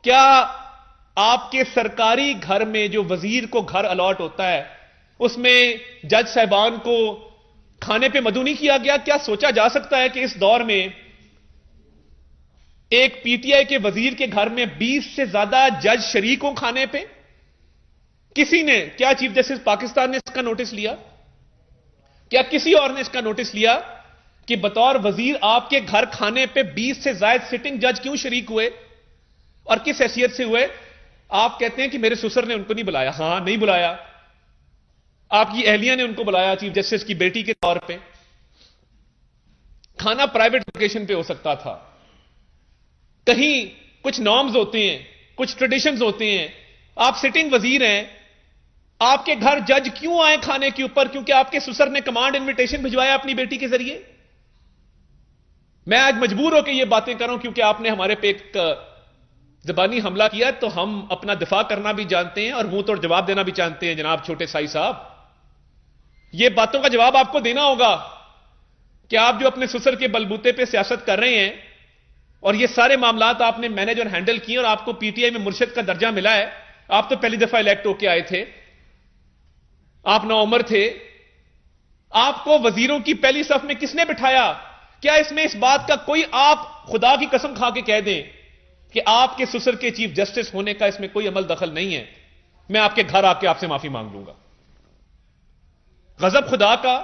क्या आपके सरकारी घर में जो वजीर को घर अलॉट होता है उसमें जज साहबान को खाने पे मदऊ नहीं किया गया? क्या सोचा जा सकता है कि इस दौर में एक पीटीआई के वजीर के घर में 20 से ज्यादा जज शरीक हों खाने पे? किसी ने, क्या चीफ जस्टिस पाकिस्तान ने इसका नोटिस लिया? क्या किसी और ने इसका नोटिस लिया कि बतौर वजीर आपके घर खाने पे 20 से ज्यादा सिटिंग जज क्यों शरीक हुए और किस हैसियत से हुए? आप कहते हैं कि मेरे ससुर ने उनको नहीं बुलाया। हां, नहीं बुलाया। आपकी अहलिया ने उनको बुलाया चीफ जस्टिस की बेटी के तौर पे। खाना प्राइवेट लोकेशन पे हो सकता था। कहीं कुछ नॉर्म्स होते हैं, कुछ ट्रेडिशंस होते हैं। आप सिटिंग वजीर हैं, आपके घर जज क्यों आए खाने के ऊपर? क्योंकि आपके ससुर ने कमांड इनविटेशन भिजवाया अपनी बेटी के जरिए। मैं आज मजबूर होकर यह बातें कर रहा हूं क्योंकि आपने हमारे पे एक जबानी हमला किया, तो हम अपना दिफा करना भी जानते हैं और मुंह तोड़ जवाब देना भी जानते हैं। जनाब छोटे साई साहब, ये बातों का जवाब आपको देना होगा कि आप जो अपने ससुर के बलबूते पे सियासत कर रहे हैं और ये सारे मामलात आपने मैनेज और हैंडल किए और आपको पीटीआई में मुर्शिद का दर्जा मिला है। आप तो पहली दफा इलेक्ट होके आए थे, आप नौउम्र थे। आपको वजीरों की पहली सफ में किसने बिठाया? क्या इसमें इस बात का कोई, आप खुदा की कसम खा के कह दें कि आपके ससुर के चीफ जस्टिस होने का इसमें कोई अमल दखल नहीं है? मैं आपके घर आके आपसे माफी मांग लूंगा। गजब खुदा का